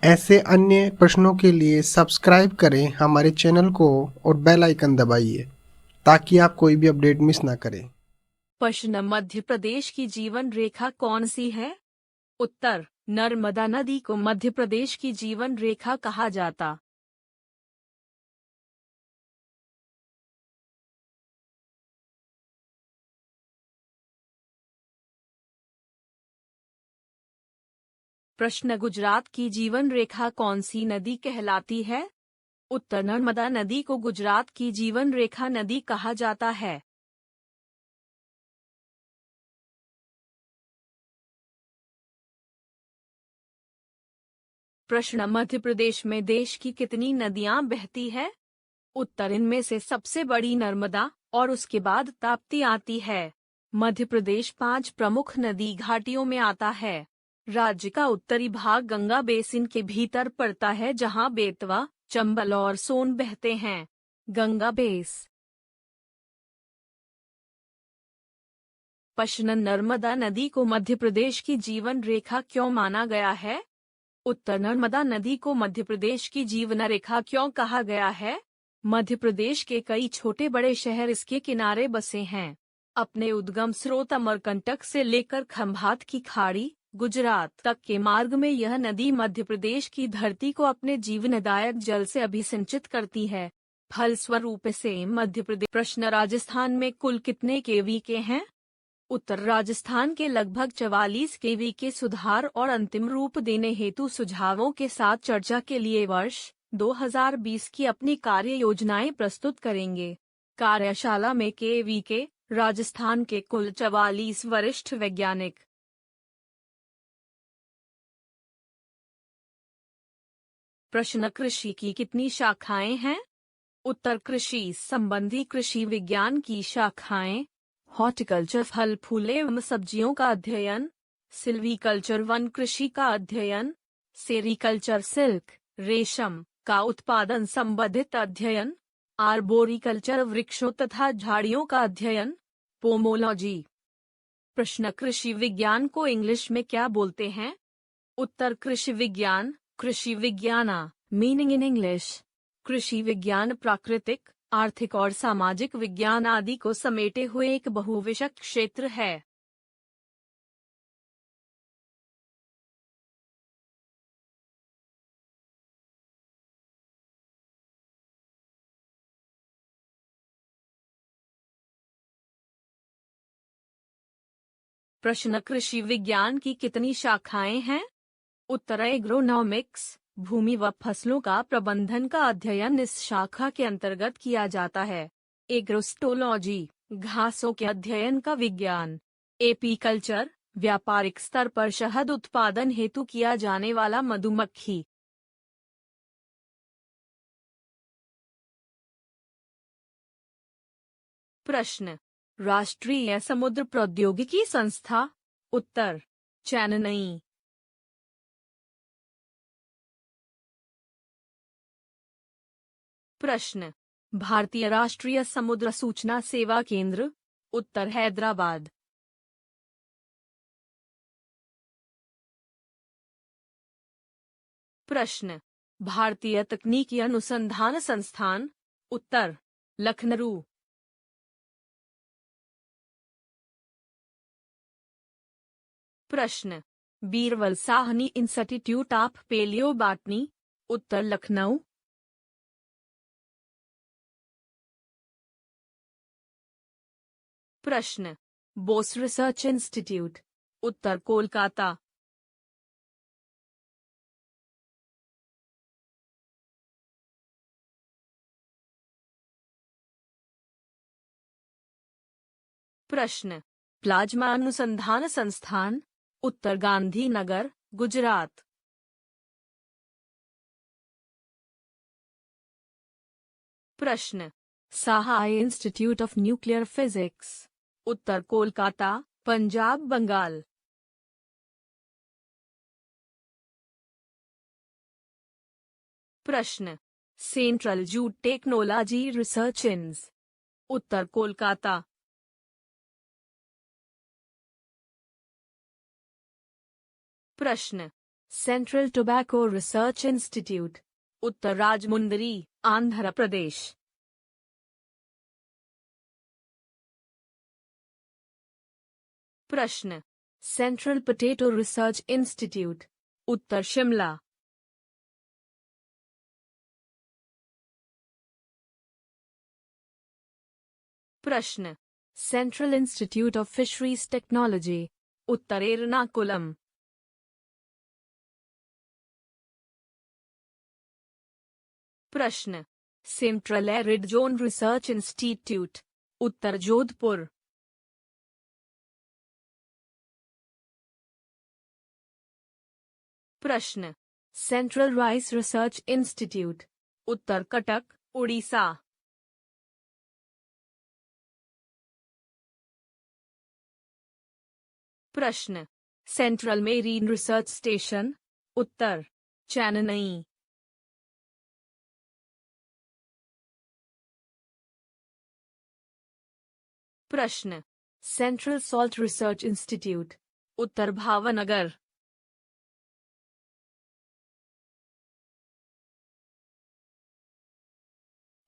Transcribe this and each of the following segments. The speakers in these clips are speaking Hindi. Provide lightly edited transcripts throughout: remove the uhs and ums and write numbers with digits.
ऐसे अन्य प्रश्नों के लिए सब्सक्राइब करें हमारे चैनल को और बेल आइकन दबाइए ताकि आप कोई भी अपडेट मिस ना करें। प्रश्न, मध्य प्रदेश की जीवन रेखा कौन सी है? उत्तर, नर्मदा नदी को मध्य प्रदेश की जीवन रेखा कहा जाता। प्रश्न, गुजरात की जीवन रेखा कौन सी नदी कहलाती है? उत्तर, नर्मदा नदी को गुजरात की जीवन रेखा नदी कहा जाता है। प्रश्न, मध्य प्रदेश में देश की कितनी नदियां बहती है? उत्तर, इनमें से सबसे बड़ी नर्मदा और उसके बाद ताप्ती आती है। मध्य प्रदेश 5 प्रमुख नदी घाटियों में आता है। राज्य का उत्तरी भाग गंगा बेसिन के भीतर पड़ता है जहां बेतवा, चंबल और सोन बहते हैं। गंगा बेस। प्रश्न, नर्मदा नदी को मध्य प्रदेश की जीवन रेखा क्यों माना गया है? उत्तर, नर्मदा नदी को मध्य प्रदेश की जीवन रेखा क्यों कहा गया है? मध्य प्रदेश के कई छोटे बड़े शहर इसके किनारे बसे हैं। अपने उद्गम स्रोत अमरकंटक से लेकर खंभात की खाड़ी, गुजरात तक के मार्ग में यह नदी मध्य प्रदेश की धरती को अपने जीवनदायक जल से अभिसिंचित करती है। फलस्वरूप से मध्य प्रदेश। प्रश्न, राजस्थान में कुल कितने केवी के हैं? उत्तर, राजस्थान के लगभग 44 केवी के सुधार और अंतिम रूप देने हेतु सुझावों के साथ चर्चा के लिए वर्ष 2020 की अपनी कार्य योजनाएं प्रस्तुत करेंगे। कार्यशाला में केवी के राजस्थान के कुल 44 वरिष्ठ वैज्ञानिक। प्रश्न, कृषि की कितनी शाखाएं हैं? उत्तर, कृषि संबंधी कृषि विज्ञान की शाखाएं हॉर्टिकल्चर फल फूल एवं सब्जियों का अध्ययन, सिल्वीकल्चर वन कृषि का अध्ययन, सेरीकल्चर सिल्क रेशम का उत्पादन संबंधित अध्ययन, आर्बोरिकल्चर वृक्षों तथा झाड़ियों का अध्ययन, पोमोलॉजी। प्रश्न, कृषि विज्ञान को इंग्लिश में क्या बोलते हैं? उत्तर, कृषि विज्ञान, कृषि विज्ञाना मीनिंग इन इंग्लिश। कृषि विज्ञान प्राकृतिक, आर्थिक और सामाजिक विज्ञान आदि को समेटे हुए एक बहुविषयक क्षेत्र है। प्रश्न, कृषि विज्ञान की कितनी शाखाएं हैं? उत्तर, एग्रोनॉमिक्स भूमि व फसलों का प्रबंधन का अध्ययन इस शाखा के अंतर्गत किया जाता है। एग्रोस्टोलॉजी घासों के अध्ययन का विज्ञान। एपीकल्चर व्यापारिक स्तर पर शहद उत्पादन हेतु किया जाने वाला मधुमक्खी। प्रश्न, राष्ट्रीय समुद्र प्रौद्योगिकी संस्था। उत्तर, चेन्नई। प्रश्न, भारतीय राष्ट्रीय समुद्र सूचना सेवा केंद्र। उत्तर, हैदराबाद। प्रश्न, भारतीय तकनीकी अनुसंधान संस्थान। उत्तर, लखनऊ। प्रश्न, Birbal Sahni institute of palaeobotany. उत्तर, लखनऊ। प्रश्न, बोस रिसर्च इंस्टीट्यूट। उत्तर, कोलकाता। प्रश्न, प्लाज्मा अनुसंधान संस्थान। उत्तर, गांधीनगर, गुजरात। प्रश्न, Saha institute of nuclear physics. उत्तर, कोलकाता, पंजाब, बंगाल। प्रश्न, सेंट्रल जूट टेक्नोलॉजी रिसर्च इंस। उत्तर, कोलकाता। प्रश्न, सेंट्रल टोबैको रिसर्च इंस्टीट्यूट, उत्तर राजमुंदरी, आंध्र प्रदेश। प्रश्न, सेंट्रल पोटैटो रिसर्च इंस्टीट्यूट, उत्तर शिमला। प्रश्न, central institute of fisheries technology, उत्तर एर्नाकुलम। प्रश्न, central arid zone research institute, उत्तर जोधपुर। प्रश्न, सेंट्रल राइस रिसर्च इंस्टीट्यूट, उत्तर कटक, उड़ीसा। प्रश्न, सेंट्रल मेरीन रिसर्च स्टेशन, उत्तर चेन्नई। प्रश्न, सेंट्रल सॉल्ट रिसर्च इंस्टीट्यूट, उत्तर भावनगर।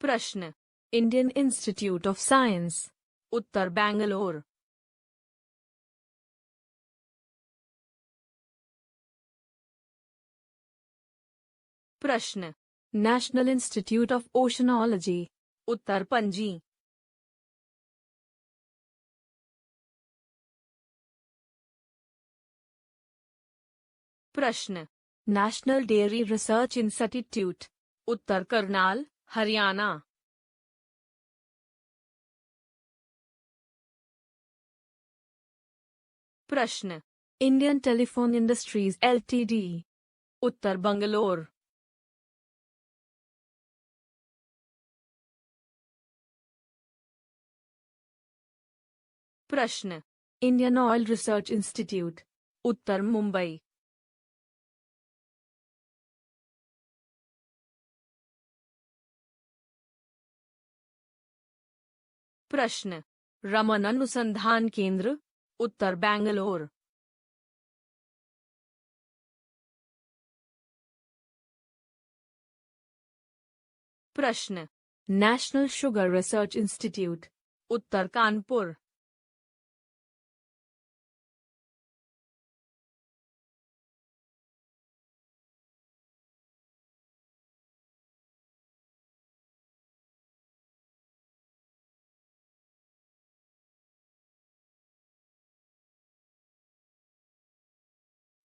प्रश्न, इंडियन इंस्टीट्यूट ऑफ साइंस, उत्तर बैंगलोर। प्रश्न, नेशनल इंस्टीट्यूट ऑफ ओशनोलॉजी, उत्तर पणजी। प्रश्न, नेशनल डेयरी रिसर्च इंस्टीट्यूट, उत्तर करनाल, हरियाणा। प्रश्न, इंडियन टेलीफोन इंडस्ट्रीज एलटीडी, उत्तर बंगलोर। प्रश्न, इंडियन ऑयल रिसर्च इंस्टीट्यूट, उत्तर मुंबई। प्रश्न, रमन अनुसंधान केंद्र, उत्तर बैंगलोर। प्रश्न, नेशनल शुगर रिसर्च इंस्टीट्यूट, उत्तर कानपुर।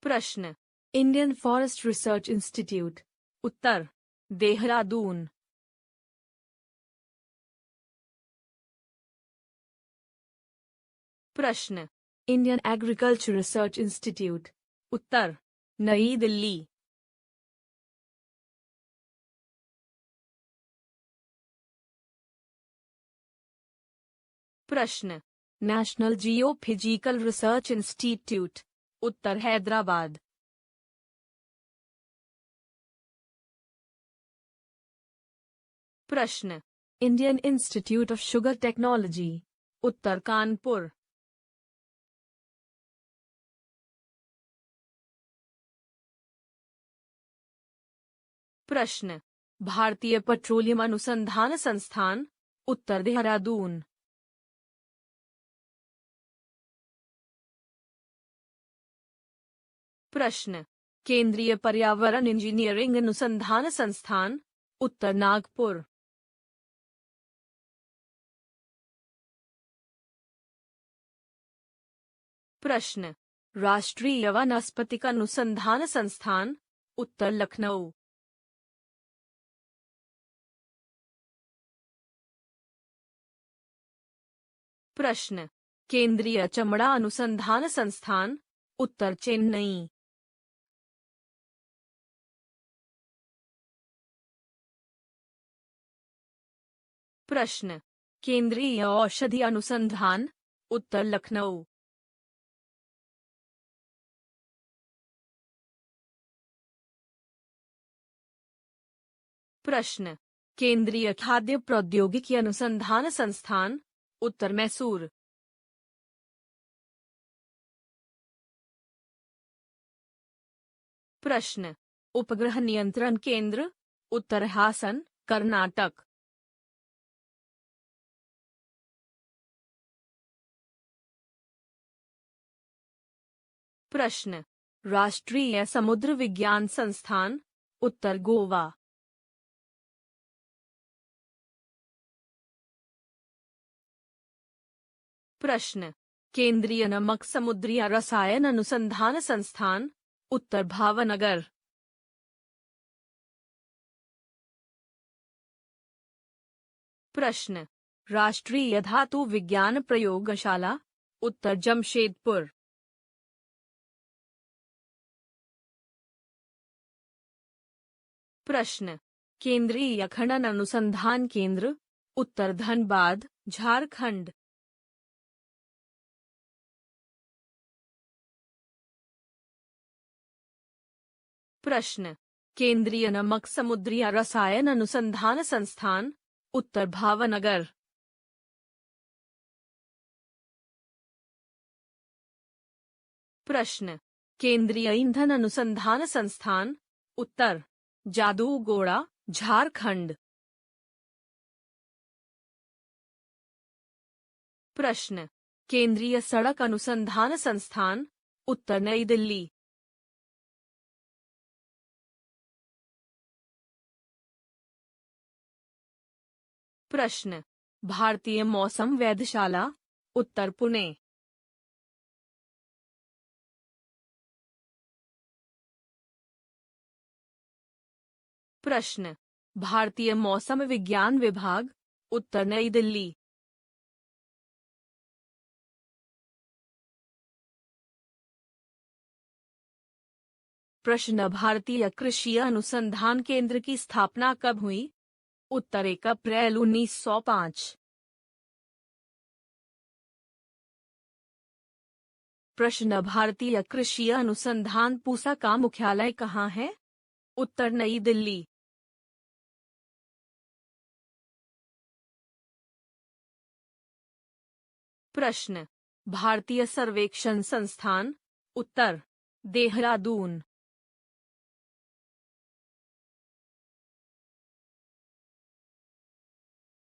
प्रश्न, इंडियन फॉरेस्ट रिसर्च इंस्टीट्यूट, उत्तर देहरादून। प्रश्न, इंडियन एग्रीकल्चर रिसर्च इंस्टीट्यूट, उत्तर नई दिल्ली। प्रश्न, नेशनल जियोफिजिकल रिसर्च इंस्टीट्यूट, उत्तर हैदराबाद। प्रश्न, Indian institute of sugar technology, उत्तर कानपुर। प्रश्न, भारतीय पेट्रोलियम अनुसंधान संस्थान, उत्तर देहरादून। प्रश्न, केंद्रीय पर्यावरण इंजीनियरिंग अनुसंधान संस्थान, उत्तर नागपुर। प्रश्न, राष्ट्रीय वनस्पतिक अनुसंधान संस्थान, उत्तर लखनऊ। प्रश्न, केंद्रीय चमड़ा अनुसंधान संस्थान, उत्तर चेन्नई। प्रश्न, केंद्रीय औषधि अनुसंधान, उत्तर लखनऊ। प्रश्न, केंद्रीय खाद्य प्रौद्योगिकी अनुसंधान संस्थान, उत्तर मैसूर। प्रश्न, उपग्रह नियंत्रण केंद्र, उत्तर हासन, कर्नाटक। प्रश्न, राष्ट्रीय समुद्र विज्ञान संस्थान, उत्तर गोवा। प्रश्न, केंद्रीय नमक समुद्री रसायन अनुसंधान संस्थान, उत्तर भावनगर। प्रश्न, राष्ट्रीय धातु विज्ञान प्रयोगशाला, उत्तर जमशेदपुर। प्रश्न, केंद्रीय खनन अनुसंधान केंद्र, उत्तर धनबाद, झारखंड। प्रश्न, केंद्रीय नमक समुद्री रसायन अनुसंधान संस्थान, उत्तर भावनगर। प्रश्न, केंद्रीय ईंधन अनुसंधान संस्थान, उत्तर जादूगोड़ा, झारखंड। प्रश्न, केंद्रीय सड़क अनुसंधान संस्थान, उत्तर नई दिल्ली। प्रश्न, भारतीय मौसम वेधशाला, उत्तर पुणे। प्रश्न, भारतीय मौसम विज्ञान विभाग, उत्तर नई दिल्ली। प्रश्न, भारतीय कृषि अनुसंधान केंद्र की स्थापना कब हुई? उत्तर 1 अप्रैल 1905। प्रश्न, भारतीय कृषि अनुसंधान पूसा का मुख्यालय कहाँ है? उत्तर नई दिल्ली। प्रश्न, भारतीय सर्वेक्षण संस्थान, उत्तर देहरादून।